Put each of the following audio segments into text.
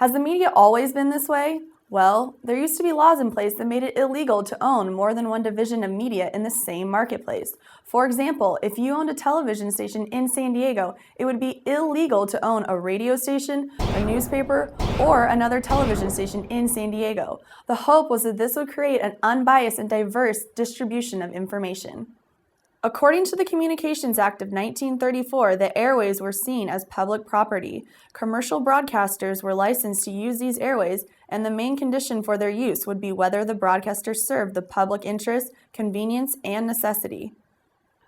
Has the media always been this way? Well, there used to be laws in place that made it illegal to own more than one division of media in the same marketplace. For example, if you owned a television station in San Diego, it would be illegal to own a radio station, a newspaper, or another television station in San Diego. The hope was that this would create an unbiased and diverse distribution of information. According to the Communications Act of 1934, the airways were seen as public property. Commercial broadcasters were licensed to use these airways, and the main condition for their use would be whether the broadcaster served the public interest, convenience, and necessity.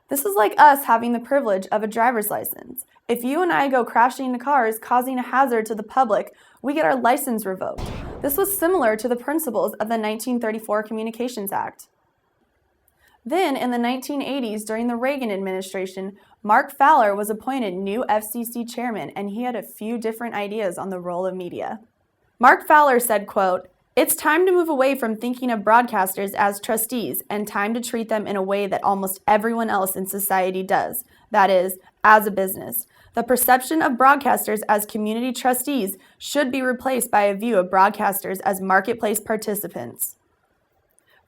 This is like us having the privilege of a driver's license. If you and I go crashing into cars, causing a hazard to the public, we get our license revoked. This was similar to the principles of the 1934 Communications Act. Then, in the 1980s, during the Reagan administration, Mark Fowler was appointed new FCC chairman, and he had a few different ideas on the role of media. Mark Fowler said, quote, "It's time to move away from thinking of broadcasters as trustees and time to treat them in a way that almost everyone else in society does, that is, as a business. The perception of broadcasters as community trustees should be replaced by a view of broadcasters as marketplace participants."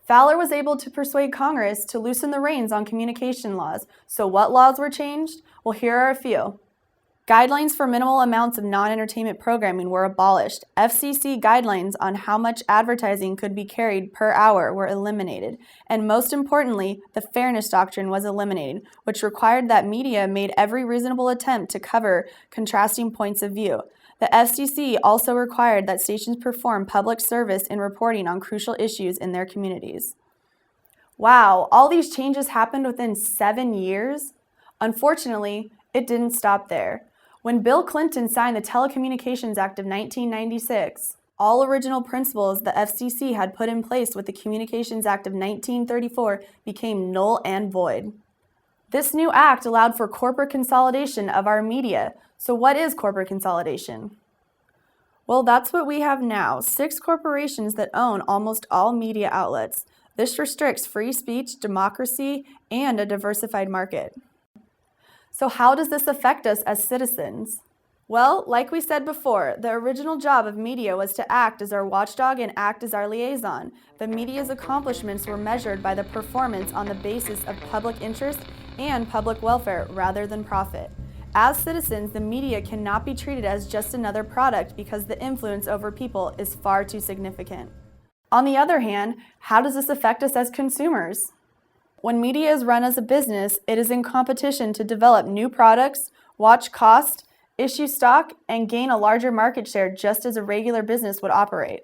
Fowler was able to persuade Congress to loosen the reins on communication laws. So what laws were changed? Well, here are a few. Guidelines for minimal amounts of non-entertainment programming were abolished. FCC guidelines on how much advertising could be carried per hour were eliminated. And most importantly, the Fairness Doctrine was eliminated, which required that media made every reasonable attempt to cover contrasting points of view. The FCC also required that stations perform public service in reporting on crucial issues in their communities. Wow, all these changes happened within 7 years? Unfortunately, it didn't stop there. When Bill Clinton signed the Telecommunications Act of 1996, all original principles the FCC had put in place with the Communications Act of 1934 became null and void. This new act allowed for corporate consolidation of our media. So what is corporate consolidation? Well, that's what we have now, 6 corporations that own almost all media outlets. This restricts free speech, democracy, and a diversified market. So how does this affect us as citizens? Well, like we said before, the original job of media was to act as our watchdog and act as our liaison. The media's accomplishments were measured by the performance on the basis of public interest and public welfare rather than profit. As citizens, the media cannot be treated as just another product because the influence over people is far too significant. On the other hand, how does this affect us as consumers? When media is run as a business, it is in competition to develop new products, watch cost, issue stock, and gain a larger market share just as a regular business would operate.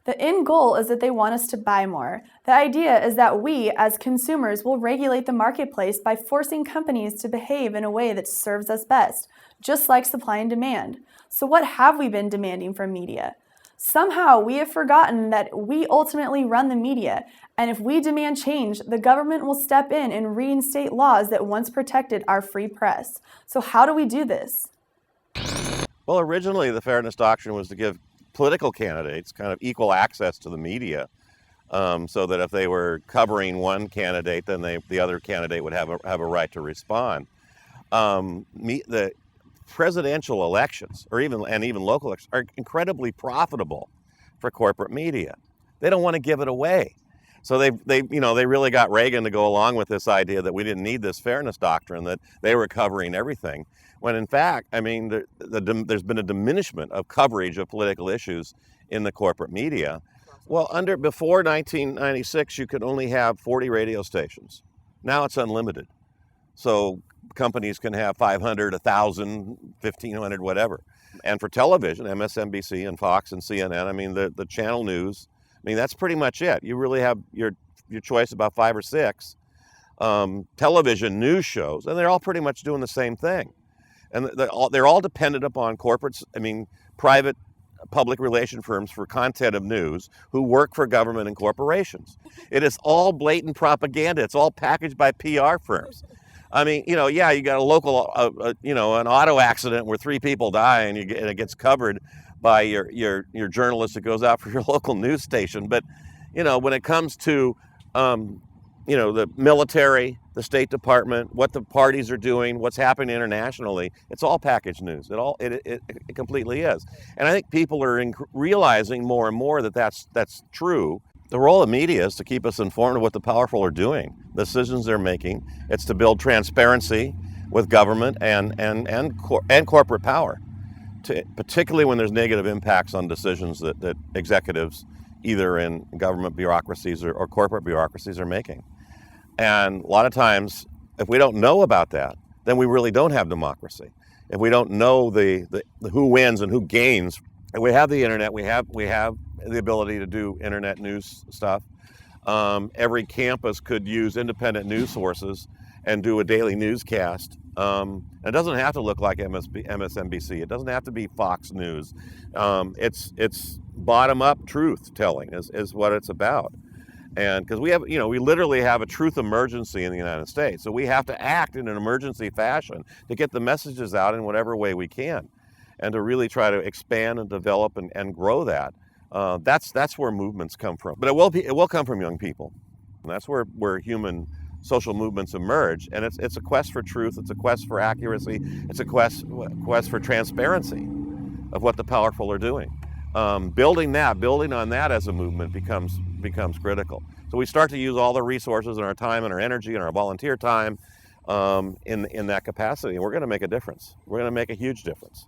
The end goal is that they want us to buy more. The idea is that we, as consumers, will regulate the marketplace by forcing companies to behave in a way that serves us best, just like supply and demand. So what have we been demanding from media? Somehow we have forgotten that we ultimately run the media, and if we demand change, the government will step in and reinstate laws that once protected our free press. So how do we do this? Well, originally the Fairness Doctrine was to give political candidates kind of equal access to the media, so that if they were covering one candidate, then the other candidate would have a right to respond. The presidential elections, or even local elections, are incredibly profitable for corporate media. They don't want to give it away, so they really got Reagan to go along with this idea that we didn't need this Fairness Doctrine, that they were covering everything. When in fact, I mean, there's been a diminishment of coverage of political issues in the corporate media. Well, before 1996, you could only have 40 radio stations. Now it's unlimited. So companies can have 500, 1,000, 1,500, whatever. And for television, MSNBC and Fox and CNN, I mean, the channel news, I mean, that's pretty much it. You really have your choice about 5 or 6 television news shows, and they're all pretty much doing the same thing. And they're all dependent upon private public relation firms for content of news who work for government and corporations. It is all blatant propaganda. It's all packaged by PR firms. I mean, you got a local, an auto accident where 3 people die, and it gets covered by your journalist that goes out for your local news station. But, when it comes to the military, the State Department, what the parties are doing, what's happening internationally. It's all packaged news. It completely is. And I think people are realizing more and more that that's true. The role of media is to keep us informed of what the powerful are doing, the decisions they're making. It's to build transparency with government and corporate power, particularly when there's negative impacts on decisions that executives, either in government bureaucracies or corporate bureaucracies, are making. And a lot of times, if we don't know about that, then we really don't have democracy. If we don't know the who wins and who gains, and we have the internet, we have the ability to do internet news stuff. Every campus could use independent news sources and do a daily newscast. It doesn't have to look like MSNBC. It doesn't have to be Fox News. It's bottom-up truth telling is what it's about. And because we literally have a truth emergency in the United States. So we have to act in an emergency fashion to get the messages out in whatever way we can, and to really try to expand and develop and grow that. That's where movements come from. But it will come from young people. And that's where human social movements emerge. And it's a quest for truth. It's a quest for accuracy. It's a quest for transparency of what the powerful are doing. Building on that as a movement becomes critical. So we start to use all the resources and our time and our energy and our volunteer time in that capacity, and we're going to make a difference. We're going to make a huge difference.